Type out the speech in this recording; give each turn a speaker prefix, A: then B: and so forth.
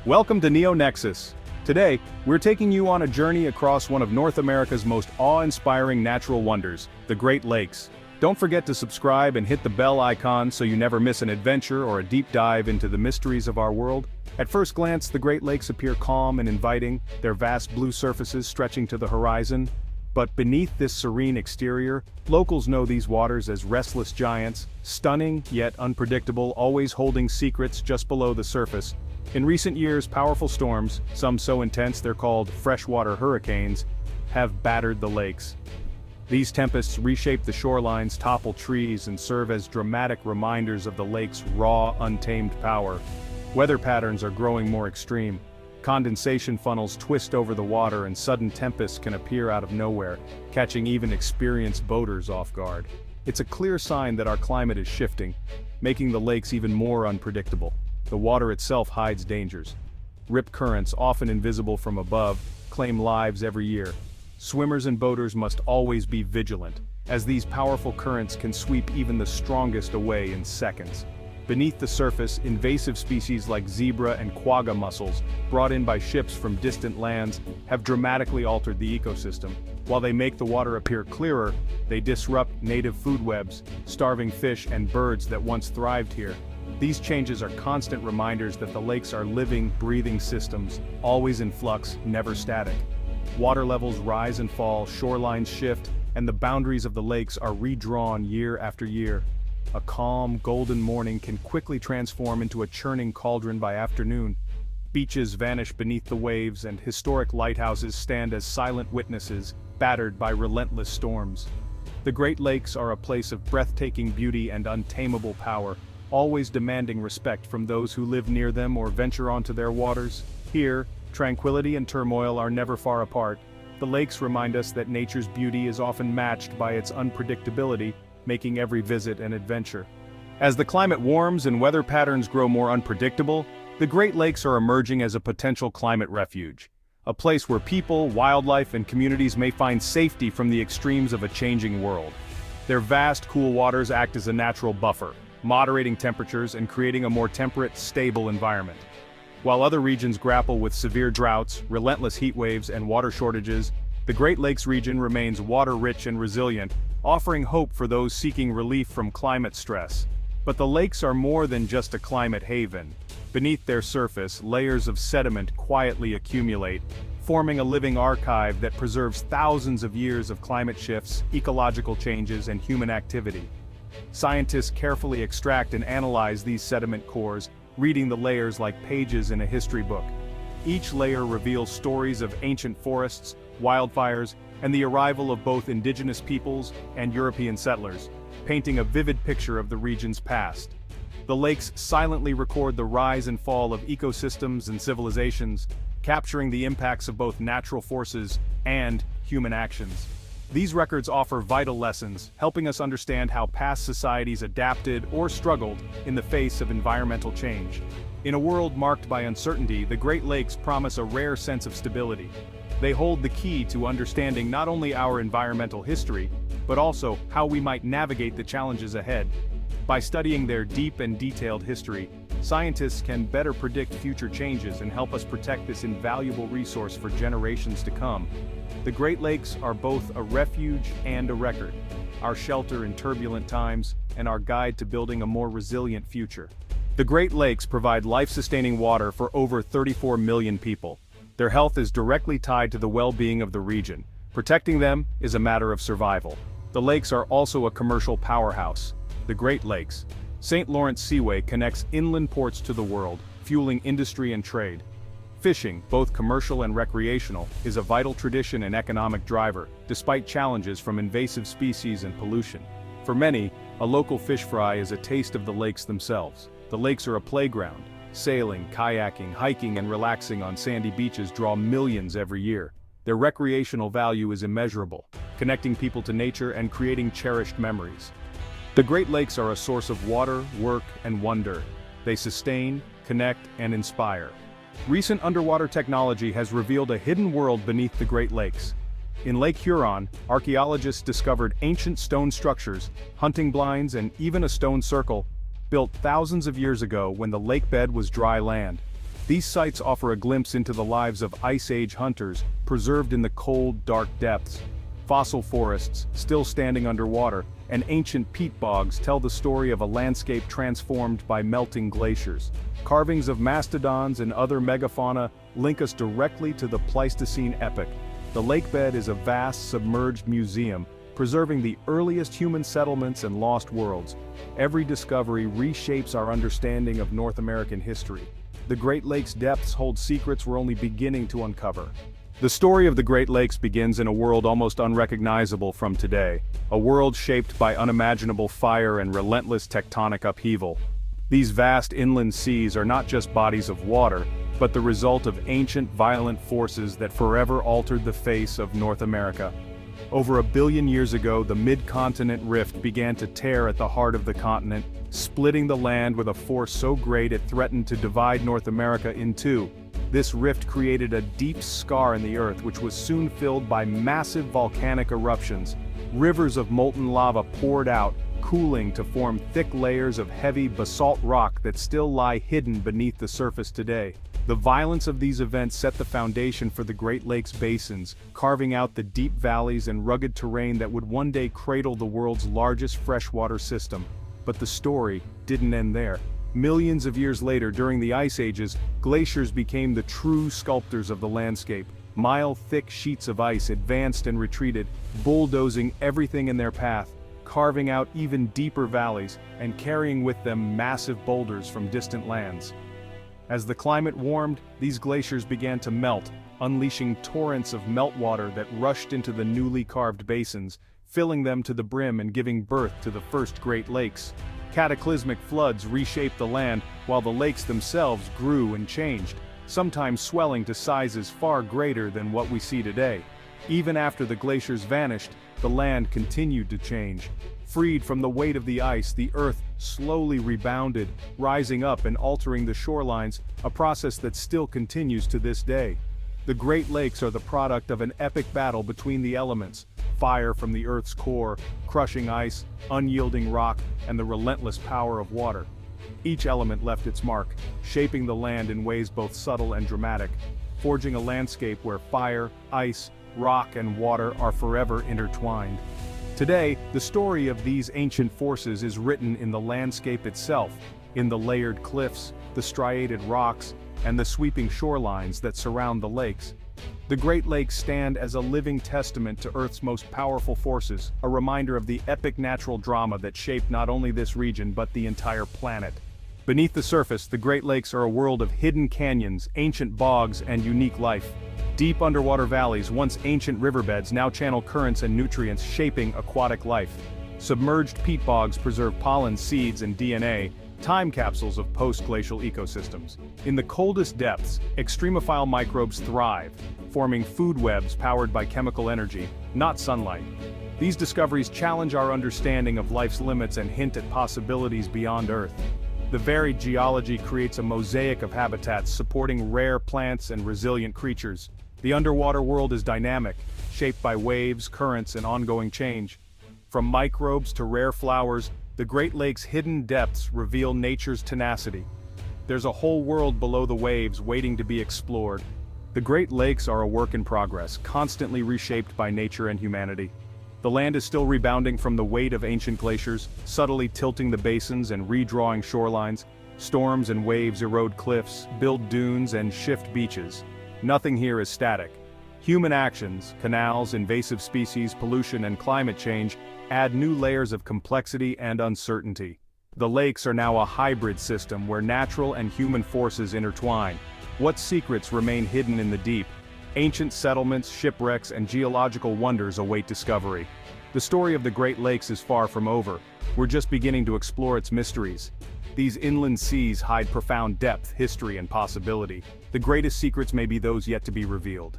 A: Welcome to NeoNexus. Today, we're taking you on a journey across one of North America's most awe-inspiring natural wonders, the Great Lakes. Don't forget to subscribe and hit the bell icon so you never miss an adventure or a deep dive into the mysteries of our world. At first glance, the Great Lakes appear calm and inviting, their vast blue surfaces stretching to the horizon. But beneath this serene exterior, locals know these waters as restless giants, stunning yet unpredictable, always holding secrets just below the surface. In recent years, powerful storms, some so intense they're called freshwater hurricanes, have battered the lakes. These tempests reshape the shorelines, topple trees, and serve as dramatic reminders of the lake's raw, untamed power. Weather patterns are growing more extreme. Condensation funnels twist over the water and sudden tempests can appear out of nowhere, catching even experienced boaters off guard. It's a clear sign that our climate is shifting, making the lakes even more unpredictable. The water itself hides dangers. Rip currents, often invisible from above, claim lives every year. Swimmers and boaters must always be vigilant, as these powerful currents can sweep even the strongest away in seconds. Beneath the surface, invasive species like zebra and quagga mussels, brought in by ships from distant lands, have dramatically altered the ecosystem. While they make the water appear clearer, they disrupt native food webs, starving fish and birds that once thrived here. These changes are constant reminders that the lakes are living, breathing systems, always in flux, never static. Water levels rise and fall, shorelines shift, and the boundaries of the lakes are redrawn year after year. A calm, golden morning can quickly transform into a churning cauldron by afternoon. Beaches vanish beneath the waves, and historic lighthouses stand as silent witnesses, battered by relentless storms. The Great Lakes are a place of breathtaking beauty and untamable power, always demanding respect from those who live near them or venture onto their waters. Here, tranquility and turmoil are never far apart. The lakes remind us that nature's beauty is often matched by its unpredictability, making every visit an adventure. As the climate warms and weather patterns grow more unpredictable, the Great Lakes are emerging as a potential climate refuge, a place where people, wildlife, and communities may find safety from the extremes of a changing world. Their vast, cool waters act as a natural buffer, moderating temperatures and creating a more temperate, stable environment. While other regions grapple with severe droughts, relentless heat waves, and water shortages, the Great Lakes region remains water-rich and resilient, offering hope for those seeking relief from climate stress. But the lakes are more than just a climate haven. Beneath their surface, layers of sediment quietly accumulate, forming a living archive that preserves thousands of years of climate shifts, ecological changes, and human activity. Scientists carefully extract and analyze these sediment cores, reading the layers like pages in a history book. Each layer reveals stories of ancient forests, wildfires, and the arrival of both indigenous peoples and European settlers, painting a vivid picture of the region's past. The lakes silently record the rise and fall of ecosystems and civilizations, capturing the impacts of both natural forces and human actions. These records offer vital lessons, helping us understand how past societies adapted or struggled in the face of environmental change. In a world marked by uncertainty, the Great Lakes promise a rare sense of stability. They hold the key to understanding not only our environmental history, but also how we might navigate the challenges ahead. By studying their deep and detailed history, scientists can better predict future changes and help us protect this invaluable resource for generations to come. The Great Lakes are both a refuge and a record, our shelter in turbulent times, and our guide to building a more resilient future. The Great Lakes provide life-sustaining water for over 34 million people. Their health is directly tied to the well-being of the region. Protecting them is a matter of survival. The lakes are also a commercial powerhouse. The Great Lakes. St. Lawrence Seaway connects inland ports to the world, fueling industry and trade. Fishing, both commercial and recreational, is a vital tradition and economic driver, despite challenges from invasive species and pollution. For many, a local fish fry is a taste of the lakes themselves. The lakes are a playground. Sailing, kayaking, hiking, and relaxing on sandy beaches draw millions every year. Their recreational value is immeasurable, connecting people to nature and creating cherished memories. The Great Lakes are a source of water, work, and wonder. They sustain, connect, and inspire. Recent underwater technology has revealed a hidden world beneath the Great Lakes. In Lake Huron, archaeologists discovered ancient stone structures, hunting blinds, and even a stone circle, built thousands of years ago when the lake bed was dry land. These sites offer a glimpse into the lives of Ice Age hunters, preserved in the cold, dark depths. Fossil forests, still standing underwater, and ancient peat bogs tell the story of a landscape transformed by melting glaciers. Carvings of mastodons and other megafauna link us directly to the Pleistocene epoch. The lakebed is a vast submerged museum, preserving the earliest human settlements and lost worlds. Every discovery reshapes our understanding of North American history. The Great Lakes' depths hold secrets we're only beginning to uncover. The story of the Great Lakes begins in a world almost unrecognizable from today, a world shaped by unimaginable fire and relentless tectonic upheaval. These vast inland seas are not just bodies of water, but the result of ancient violent forces that forever altered the face of North America. Over 1 billion years ago, the mid-continent rift began to tear at the heart of the continent, splitting the land with a force so great it threatened to divide North America in two. This rift created a deep scar in the earth which was soon filled by massive volcanic eruptions. Rivers of molten lava poured out, cooling to form thick layers of heavy basalt rock that still lie hidden beneath the surface today. The violence of these events set the foundation for the Great Lakes basins, carving out the deep valleys and rugged terrain that would one day cradle the world's largest freshwater system. But the story didn't end there. Millions of years later, during the Ice Ages, glaciers became the true sculptors of the landscape. Mile-thick sheets of ice advanced and retreated, bulldozing everything in their path, carving out even deeper valleys, and carrying with them massive boulders from distant lands. As the climate warmed, these glaciers began to melt, unleashing torrents of meltwater that rushed into the newly carved basins, filling them to the brim and giving birth to the first Great Lakes. Cataclysmic floods reshaped the land, while the lakes themselves grew and changed, sometimes swelling to sizes far greater than what we see today. Even after the glaciers vanished, the land continued to change. Freed from the weight of the ice, the earth slowly rebounded, rising up and altering the shorelines, a process that still continues to this day. The Great Lakes are the product of an epic battle between the elements: fire from the Earth's core, crushing ice, unyielding rock, and the relentless power of water. Each element left its mark, shaping the land in ways both subtle and dramatic, forging a landscape where fire, ice, rock, and water are forever intertwined. Today, the story of these ancient forces is written in the landscape itself, in the layered cliffs, the striated rocks, and the sweeping shorelines that surround the lakes. The Great Lakes stand as a living testament to Earth's most powerful forces, a reminder of the epic natural drama that shaped not only this region but the entire planet. Beneath the surface, the Great Lakes are a world of hidden canyons, ancient bogs, and unique life. Deep underwater valleys, once ancient riverbeds, now channel currents and nutrients, shaping aquatic life. Submerged peat bogs preserve pollen, seeds, and DNA, time capsules of post-glacial ecosystems. In the coldest depths, extremophile microbes thrive, forming food webs powered by chemical energy, not sunlight. These discoveries challenge our understanding of life's limits and hint at possibilities beyond Earth. The varied geology creates a mosaic of habitats supporting rare plants and resilient creatures. The underwater world is dynamic, shaped by waves, currents, and ongoing change. From microbes to rare flowers, the Great Lakes' hidden depths reveal nature's tenacity. There's a whole world below the waves waiting to be explored. The Great Lakes are a work in progress, constantly reshaped by nature and humanity. The land is still rebounding from the weight of ancient glaciers, subtly tilting the basins and redrawing shorelines. Storms and waves erode cliffs, build dunes, and shift beaches. Nothing here is static. Human actions, canals, invasive species, pollution, and climate change add new layers of complexity and uncertainty. The lakes are now a hybrid system where natural and human forces intertwine. What secrets remain hidden in the deep? Ancient settlements, shipwrecks, and geological wonders await discovery. The story of the Great Lakes is far from over. We're just beginning to explore its mysteries. These inland seas hide profound depth, history, and possibility. The greatest secrets may be those yet to be revealed.